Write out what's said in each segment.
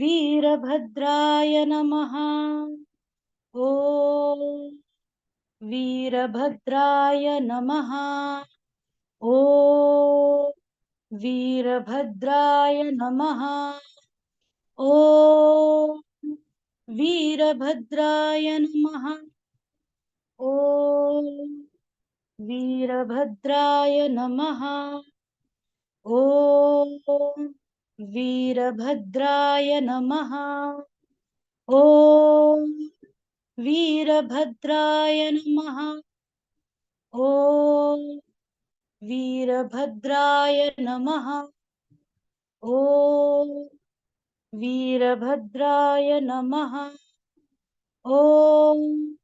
वीरभद्राय नमः। ॐ वीरभद्राय नमः। ॐ वीरभद्राय नमः। ॐ वीरभद्राय नमः। ॐ वीरभद्राय नमः। ॐ वीरभद्राय नमः। ॐ वीरभद्राय नमः। ॐ वीरभद्राय नमः। ॐ वीरभद्राय नमः। ॐ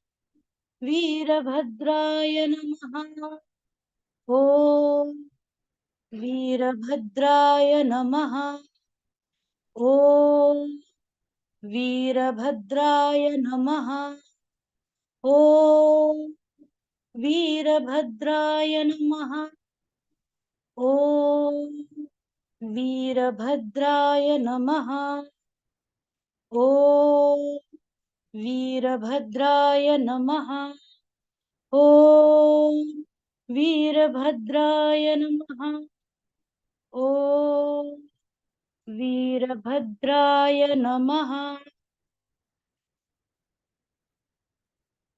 वीरभद्राय नमः। ॐ वीरभद्राय नमः। ॐ वीरभद्राय नमः। ॐ वीरभद्राय नमः। ॐ वीरभद्राय नमः। ॐ वीरभद्राय नमः। ॐ वीरभद्राय नमः। ॐ वीरभद्राय नमः।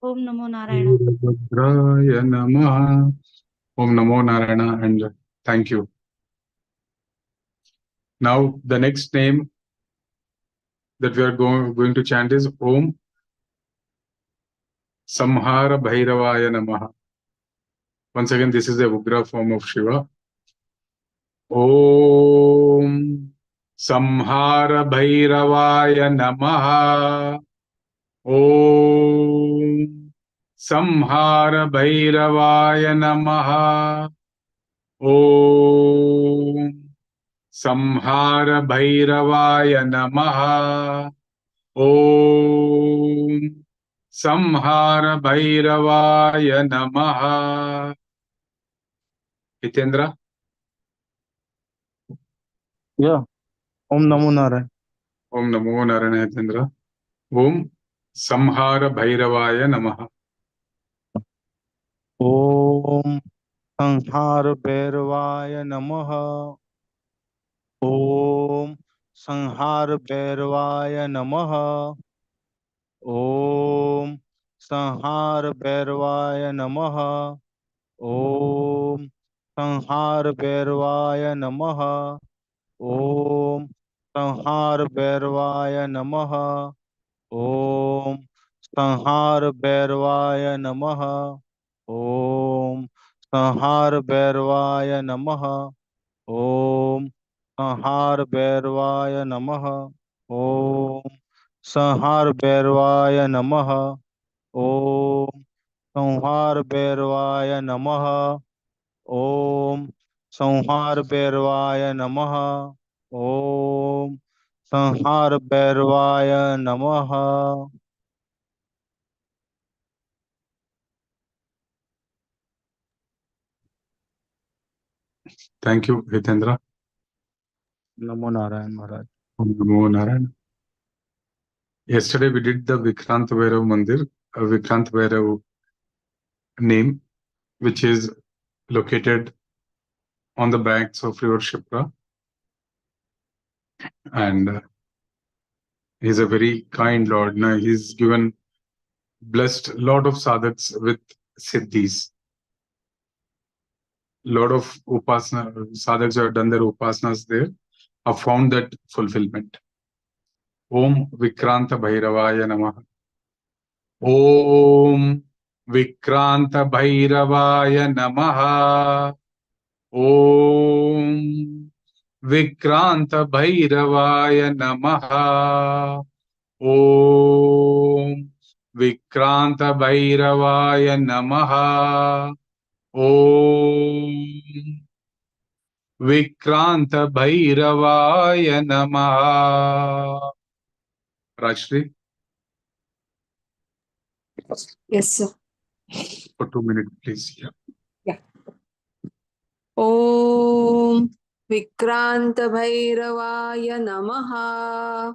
ओम नमो Narayan. Veerabhadraya Namaha. Om Namo Narayana, and thank you. Now, the next name that we are going to chant is Om Samhara Bhairavaya Namaha. Once again, this is a Ugra form of Shiva. Om Samhara Bhairavaya Namaha. Om Samhara Bhairavaya Namaha. Om Samhara Bhairavaya Namaha. Om Samhara Bhairavaya Namaha. Hitendra? Yeah. Om Namo Narayana. Om Namo Narayana Hitendra. Om Samhara Bhairavaya Namaha. Om Sanhar Bhairvaya Namaha. Om Sanhar Bhairvaya Namaha. Om Sanhar Bhairvaya Namaha. Om Sanhar Bhairvaya Namaha. Om Sanhar Bhairvaya Namaha. Om Sanhar Bhairvaya Namaha. Om Sanhar Bhairvaya Namaha. Om Sanhar Bhairvaya Namaha. Om Sanhar Bhairvaya Namaha. Om Sanhar Bhairvaya Namaha. Om Sanhar Bhairvaya Namaha. Om Sanhar Bhairvaya Namaha. Thank you, Hitendra. Namo Narayan Maharaj. Om Namo Narayana. Yesterday we did the Vikrant Bhairav Mandir, Vikrant Bhairav name, which is located on the banks of River Shipra. And he's a very kind Lord. Now, he's blessed lot of sadhaks with siddhis. Lot of upasana sadhaks who have done their upasanas there have found that fulfillment. Om Vikranta Bhairavaya Namaha. Om Vikranta Bhairavaya Namaha. Om Vikranta Bhairavaya Namaha. Om Vikranta Bhairavaya Namaha. Om Vikranta Bhairavaya Namaha. Rajshri, Yes, sir. for 2 minutes, please. Yeah. Om Vikrant Bhairavaaya Namaha.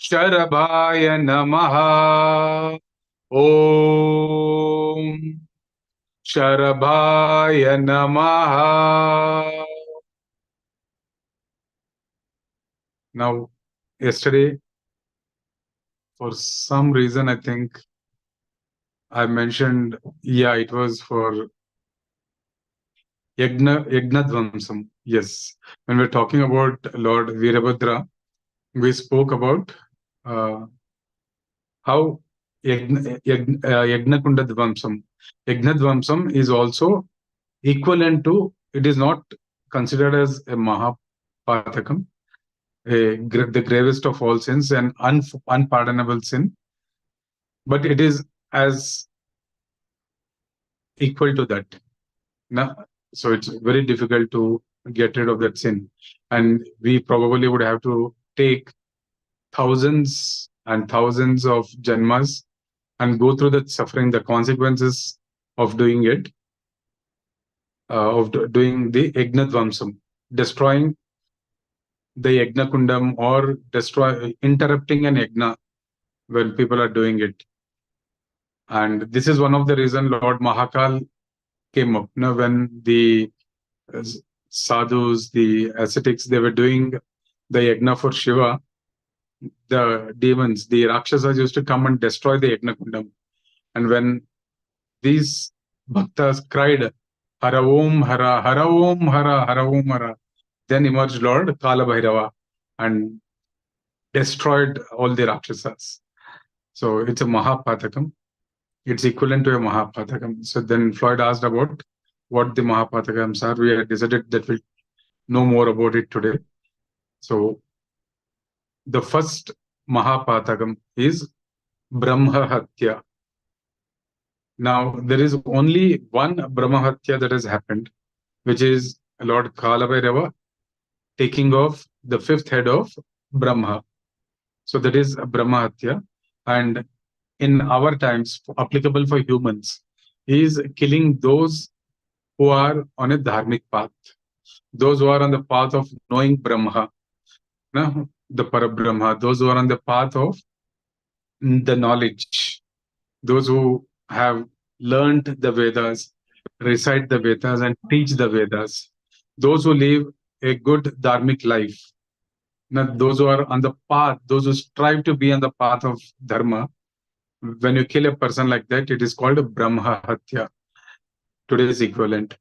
Sharabhaya Namaha. Om Sharabhaya Namaha. Now, yesterday, for some reason, I think I mentioned, it was for Yagnadvamsam. Yes. When we're talking about Lord Virabhadra, we spoke about how Yagnakunda Dvamsam. Yagnadvamsam is also equivalent to, it is not considered as a Mahapatakam, the gravest of all sins, an unpardonable sin, but it is as equal to that. So it's very difficult to get rid of that sin. And we probably would have to take thousands and thousands of janmas and go through the suffering, the consequences of doing it, doing the Yagnadvamsam, destroying the Yagna Kundam, or interrupting an Yagna when people are doing it. And this is one of the reasons Lord Mahakal came up. When the sadhus, the ascetics, they were doing the Yagna for Shiva, the demons, the Rakshasas used to come and destroy the Yagna Kundam. And when these bhaktas cried, Hara Om Hara, Hara Om Hara, Hara Om Hara, then emerged Lord Kala Bhairava and destroyed all the Rakshasas. So it's a Mahapatakam. It's equivalent to a Mahapatakam. So then Floyd asked about what the Mahapatakams are. We had decided that we'll know more about it today. So the first Mahapatakam is Brahma Hatya. Now, there is only one Brahma Hatya that has happened, which is Lord Kalabhairava taking off the fifth head of Brahma. So that is Brahma Hatya. And in our times, applicable for humans, is killing those who are on a dharmic path, those who are on the path of knowing Brahma, the Parabrahma, those who are on the path of the knowledge, those who have learned the Vedas, recite the Vedas, and teach the Vedas, those who live a good dharmic life, those who are on the path, those who strive to be on the path of Dharma. When you kill a person like that, it is called a Brahma Hatya, today's equivalent.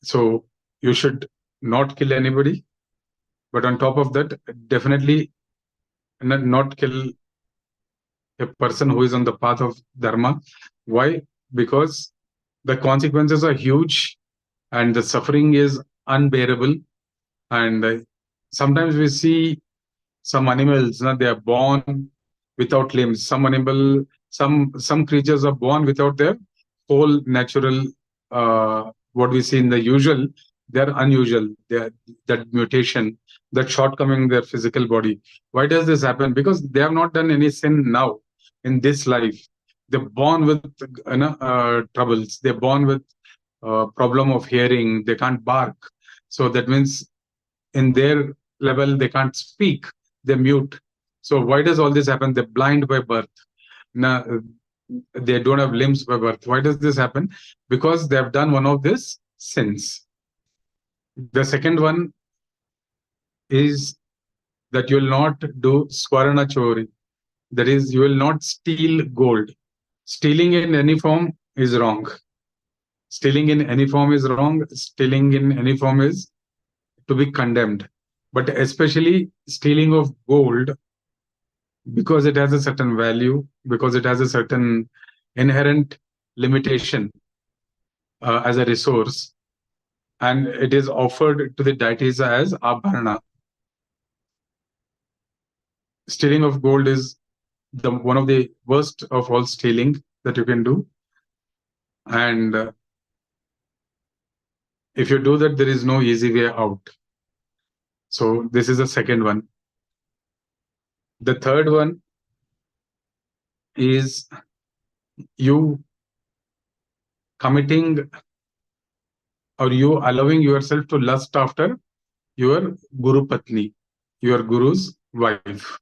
So you should not kill anybody, but on top of that, definitely not kill a person who is on the path of Dharma. Why? Because the consequences are huge and the suffering is unbearable. And sometimes we see some animals, they are born without limbs. Some creatures are born without their whole natural, what we see in the usual, they're unusual. That mutation, that shortcoming in their physical body. Why does this happen? Because they have not done any sin now in this life. They're born with troubles. They're born with problem of hearing. They can't bark. So that means in their level, they can't speak. They're mute. So why does all this happen? They're blind by birth. Now, they don't have limbs by birth. Why does this happen? Because they have done one of these sins. The second one is that you will not do swarna chori. That is, you will not steal gold. Stealing in any form is wrong. Stealing in any form is wrong. Stealing in any form is to be condemned. But especially stealing of gold, because it has a certain value, because it has a certain inherent limitation as a resource, and it is offered to the deities as abharana. Stealing of gold is one of the worst of all stealing that you can do. And if you do that, there is no easy way out. So this is the second one. The third one is you committing or you allowing yourself to lust after your Guru Patni, your Guru's wife.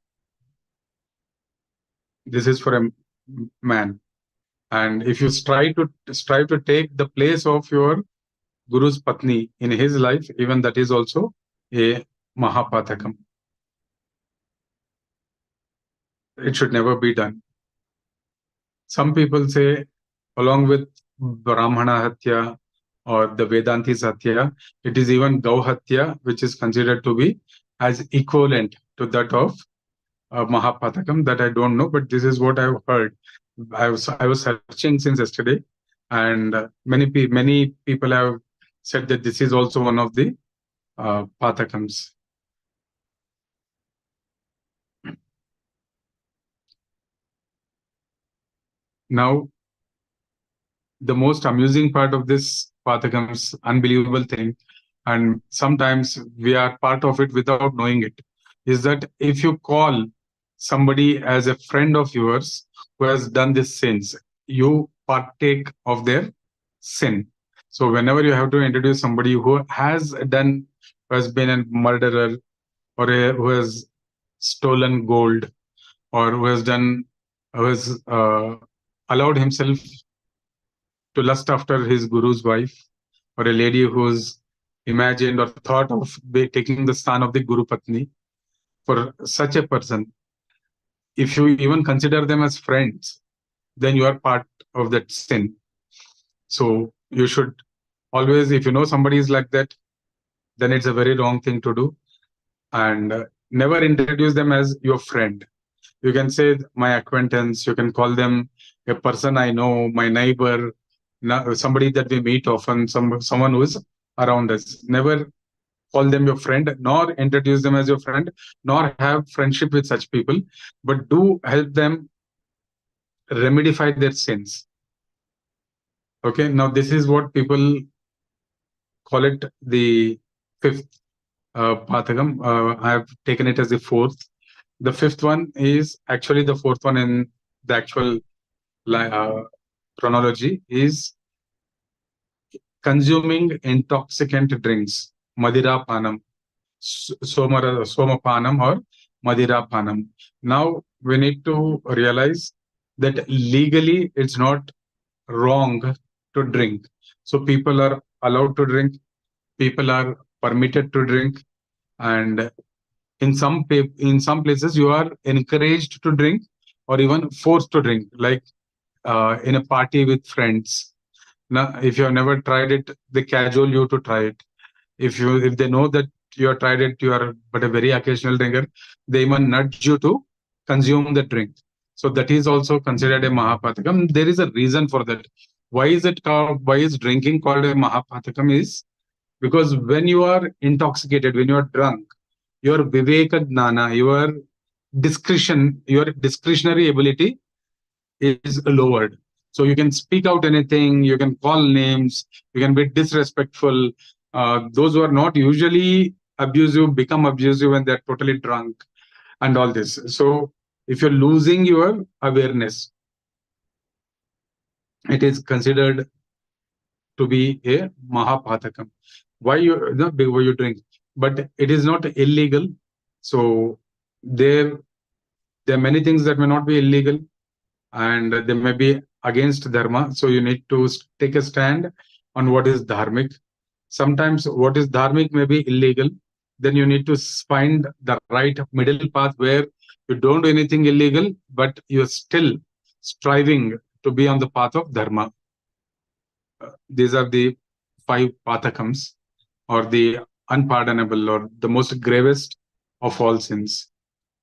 This is for a man. And if you strive to take the place of your Guru's Patni in his life, even that is also a Mahapatakam. It should never be done. Some people say, along with Brahmana Hatya or the Vedanti Satya, it is even Gau Hatya, which is considered to be as equivalent to that of Mahapatakam. That I don't know, but this is what I've heard. I was searching since yesterday, and many people have said that this is also one of the Patakams. Now, the most amusing part of this Patakam's unbelievable thing, and sometimes we are part of it without knowing it, is that if you call somebody as a friend of yours who has done these sins, you partake of their sin. So whenever you have to introduce somebody who has been a murderer, or who has stolen gold, or who has allowed himself to lust after his guru's wife, or a lady who's imagined or thought of taking the stand of the Guru Patni, for such a person, if you even consider them as friends, then you are part of that sin. So you should always, if you know somebody is like that, then it's a very wrong thing to do. And never introduce them as your friend. You can say my acquaintance, you can call them a person I know, my neighbor, somebody that we meet often, someone who is around us. Never call them your friend, nor introduce them as your friend, nor have friendship with such people, but do help them remedify their sins. Okay, now this is what people call it the fifth Pathakam. I have taken it as the fourth. The fifth one is actually the fourth one in the actual chronology, is consuming intoxicant drinks, Madira Panam, Somapanam or Madira Panam. Now we need to realize that legally it's not wrong to drink. So people are allowed to drink, people are permitted to drink, and in some places you are encouraged to drink or even forced to drink, like in a party with friends. Now, if you have never tried it, they cajole you to try it. If they know that you have tried it, you are but a very occasional drinker, they even nudge you to consume the drink. So that is also considered a Mahapatakam. There is a reason for that. Why is drinking called a Mahapatakam? Is because when you are intoxicated, when you are drunk, your Viveka Gnana, your discretionary ability is lowered. So you can speak out anything, you can call names, you can be disrespectful. Those who are not usually abusive become abusive when they're totally drunk and all this. So if you're losing your awareness, it is considered to be a Mahapatakam. Why you drink? But it is not illegal. So there are many things that may not be illegal, and they may be against dharma. So you need to take a stand on what is dharmic. Sometimes what is dharmic may be illegal. Then you need to find the right middle path where you don't do anything illegal, but you're still striving to be on the path of dharma. These are the five pathakams, or the unpardonable, or the most gravest of all sins.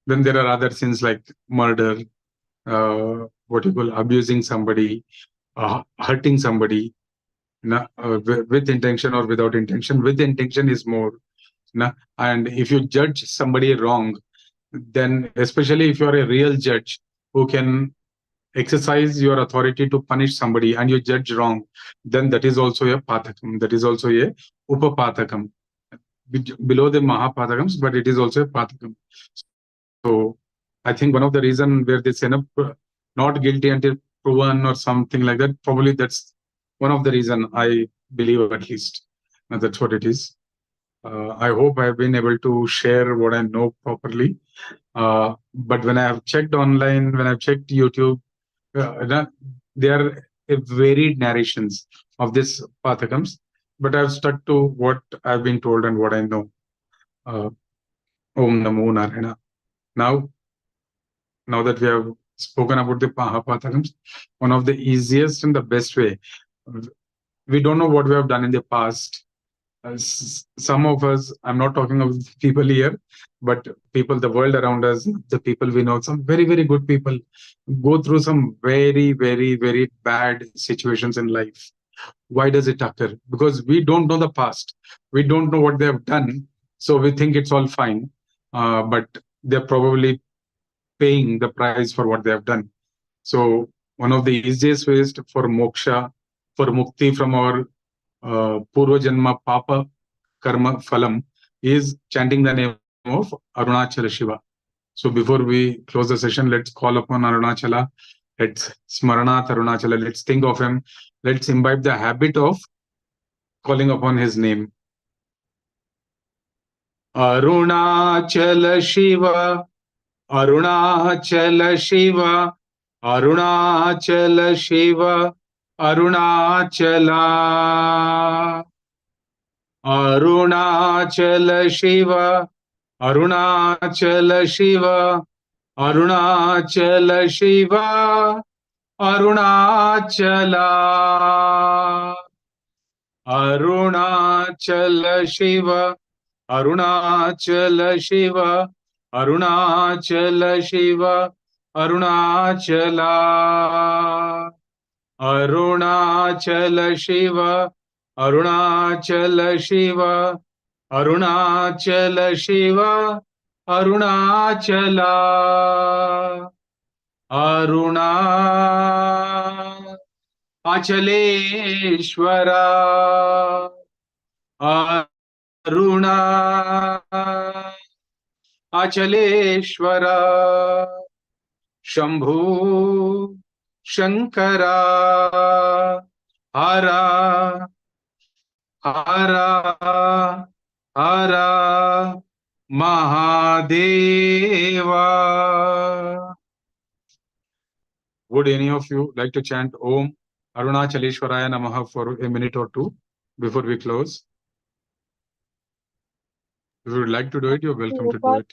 Then there are other sins like murder, what you call abusing somebody, hurting somebody, with intention or without intention. With intention is more. And if you judge somebody wrong, then especially if you are a real judge who can exercise your authority to punish somebody and you judge wrong, then that is also a pathakam. That is also a upapathakam, below the mahapathakams, but it is also a pathakam. So I think one of the reason where they say not guilty until proven or something like that, probably that's one of the reason, I believe, at least. And that's what it is. I hope I've been able to share what I know properly. But when I have checked online, when I've checked YouTube, there are varied narrations of this Pathakams, but I've stuck to what I've been told and what I know. Om Namo Narayana. Now that we have spoken about the Pathakams, one of the easiest and the best way, we don't know what we have done in the past. Some of us, I'm not talking of people here, but people, the world around us, the people we know, some very, very good people go through some very, very, very bad situations in life. Why does it occur? Because we don't know the past. We don't know what they have done. So we think it's all fine. But they're probably paying the price for what they have done. So one of the easiest ways for moksha, for mukti from our Purva Janma Papa Karma Phalam is chanting the name of Arunachala Shiva. So before we close the session, let's call upon Arunachala. Let's Smaranat Arunachala. Let's think of him. Let's imbibe the habit of calling upon his name. Arunachala Shiva, Arunachala Shiva, Arunachala Shiva, Arunachala. Arunachala Shiva, Arunachala Shiva, Arunachala Shiva, Arunachala. Arunachala Shiva, Arunachala Shiva, Arunachala Shiva, Arunachala. Arunachala Shiva, Arunachala Shiva, Arunachala Shiva, Arunachala. Aruna Achaleshwara, Aruna Achaleshwara, Shambhu Shankara, Hara Hara Hara Mahadeva. Would any of you like to chant Om Arunachaleshwaraya Namaha for a minute or two before we close? If you would like to do it, you're welcome to do it.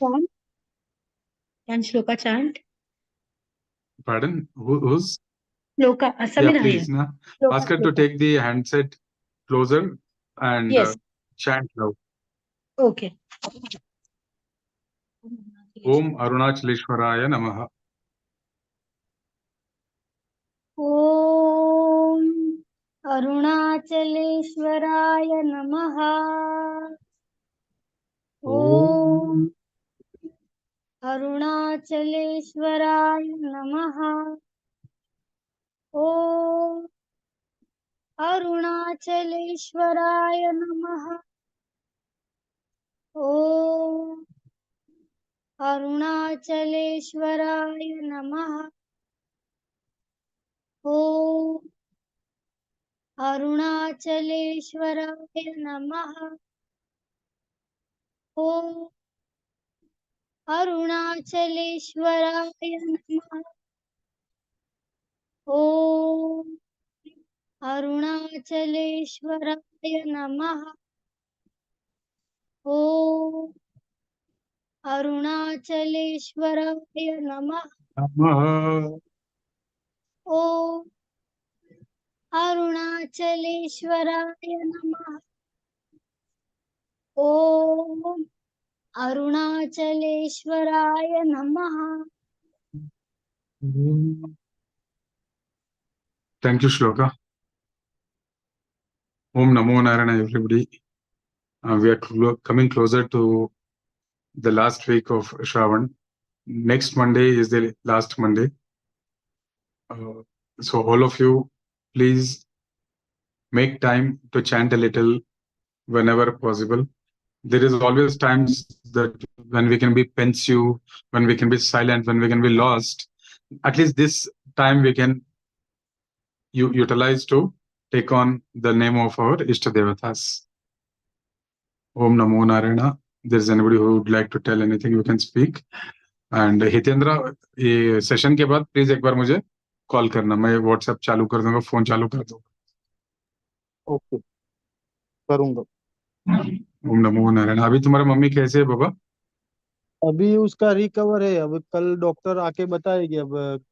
Can Shloka chant? Pardon? Who's? Shloka, Yeah, Samina please. here. Na? Shloka, Ask her to Shloka. take the handset closer and Yes. chant loud. Okay. Om Arunachaleshwaraya Namaha. ॐ अरुणाचलेश्वराय नमः ॐ अरुणाचलेश्वराय नमः ॐ अरुणाचलेश्वराय नमः ॐ अरुणाचलेश्वराय नमः ॐ अरुणाचलेश्वराय नमः ॐ अरुणाचलेश्वराय नमः ॐ अरुणाचलेश्वराय नमः ॐ अरुणाचलेश्वराय नमः Namaha. ॐ अरुणाचलेश्वराय नमः ॐ अरुणाचलेश्वराय नमः. Thank you, Shloka. Om Namo Narayana, everybody. We are coming closer to the last week of Shravan. Next Monday is the last Monday. So all of you, please make time to chant a little whenever possible. There is always times that when we can be pensive, when we can be silent, when we can be lost. At least this time we can utilize to take on the name of our Ishtadevatas. Om Namo Narayana. There's anybody who would like to tell anything, you can speak. And Hitendra, ये session के बाद please एक बार मुझे call करना, मैं WhatsApp चालू कर दूंगा, फोन चालू कर दूंगा। ओके, करूंगा। ओम नमो नारायण। अभी तुम्हारा मम्मी कैसे है बाबा? अभी उसका रिकवर है। अब कल डॉक्टर आके बताएगी अब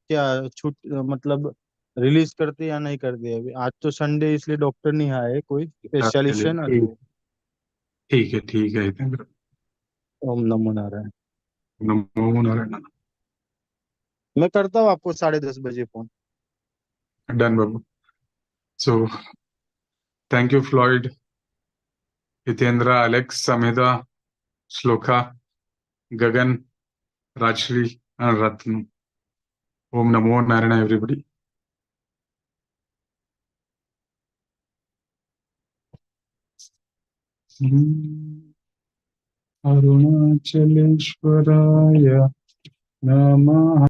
क्या छूट, मतलब रिलीज करते या नहीं करते। अभी आज तो संडे इसलिए डॉक्टर नहीं आए, कोई स्पेशलिस्ट है ना, तो ठीक है हितेंद्र। ओम नमो नारायण। नमो नारायण। मैं करता हूँ आपको 10:30 बजे फोन। डन बाबू। So thank you Floyd, Hitendra, Alex, Sumedha, Shloka, Gagan, Rajshree and Ratna. ओम नमो नारायण एवरीबडी। अरुणाचलेश्वराय नमः।